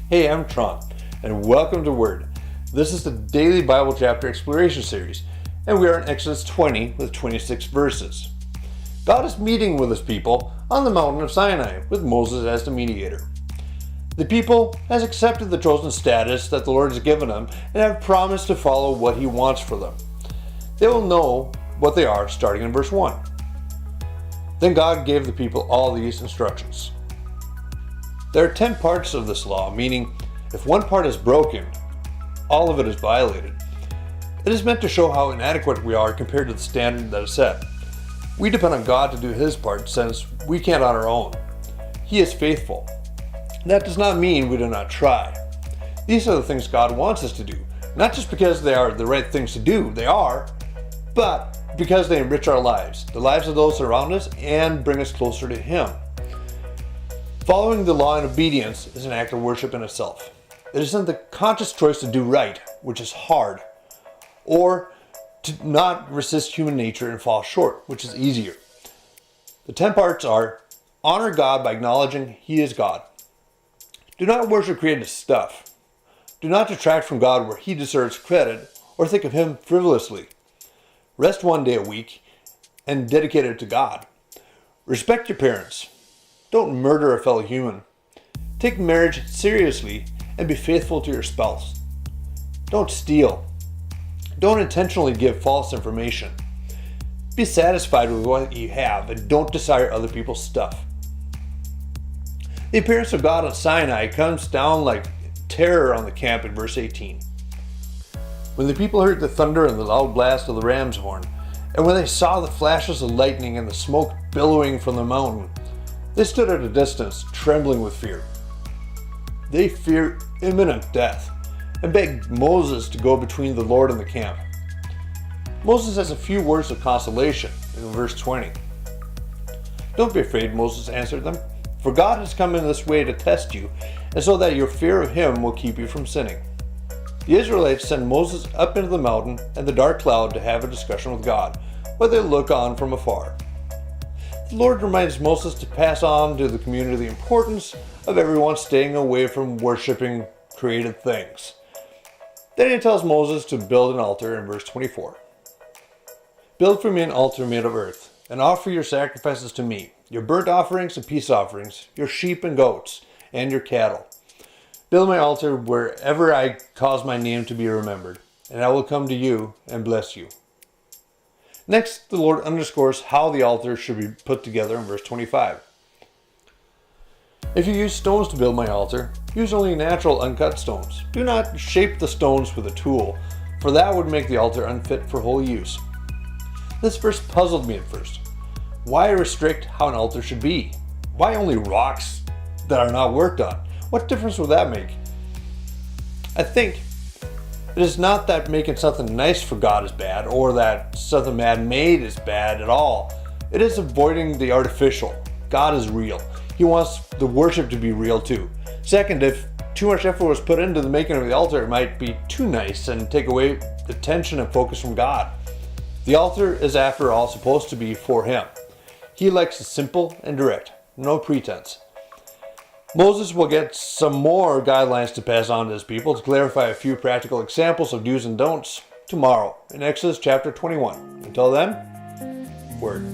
Hey, I'm Tron, and welcome to Word. This is the daily Bible chapter exploration series, and we are in Exodus 20 with 26 verses. God is meeting with his people on the mountain of Sinai with Moses as the mediator. The people has accepted the chosen status that the Lord has given them and have promised to follow what he wants for them. They will know what they are starting in verse 1. Then God gave the people all these instructions. There are 10 parts of this law, meaning if one part is broken, all of it is violated. It is meant to show how inadequate we are compared to the standard that is set. We depend on God to do his part since we can't on our own. He is faithful. That does not mean we do not try. These are the things God wants us to do, not just because they are the right things to do, they are, but because they enrich our lives, the lives of those around us, and bring us closer to him. Following the law in obedience is an act of worship in itself. It isn't the conscious choice to do right, which is hard, or to not resist human nature and fall short, which is easier. The 10 parts are: honor God by acknowledging he is God. Do not worship created stuff. Do not detract from God where he deserves credit or think of him frivolously. Rest one day a week and dedicate it to God. Respect your parents. Don't murder a fellow human. Take marriage seriously and be faithful to your spouse. Don't steal. Don't intentionally give false information. Be satisfied with what you have and don't desire other people's stuff. The appearance of God on Sinai comes down like terror on the camp in verse 18. When the people heard the thunder and the loud blast of the ram's horn, and when they saw the flashes of lightning and the smoke billowing from the mountain, they stood at a distance, trembling with fear. They feared imminent death and begged Moses to go between the Lord and the camp. Moses has a few words of consolation in verse 20. Don't be afraid, Moses answered them, for God has come in this way to test you, and so that your fear of him will keep you from sinning. The Israelites sent Moses up into the mountain and the dark cloud to have a discussion with God, while they look on from afar. The Lord reminds Moses to pass on to the community the importance of everyone staying away from worshiping created things. Then he tells Moses to build an altar in verse 24. Build for me an altar made of earth, and offer your sacrifices to me, your burnt offerings and peace offerings, your sheep and goats, and your cattle. Build my altar wherever I cause my name to be remembered, and I will come to you and bless you. Next, the Lord underscores how the altar should be put together in verse 25. If you use stones to build my altar, use only natural uncut stones. Do not shape the stones with a tool, for that would make the altar unfit for holy use. This verse puzzled me at first. Why restrict how an altar should be? Why only rocks that are not worked on? What difference would that make? I think it is not that making something nice for God is bad, or that something man-made is bad at all. It is avoiding the artificial. God is real. He wants the worship to be real too. Second, if too much effort was put into the making of the altar, it might be too nice and take away the attention and focus from God. The altar is, after all, supposed to be for him. He likes it simple and direct, no pretense. Moses will get some more guidelines to pass on to his people to clarify a few practical examples of do's and don'ts tomorrow in Exodus chapter 21. Until then, Word.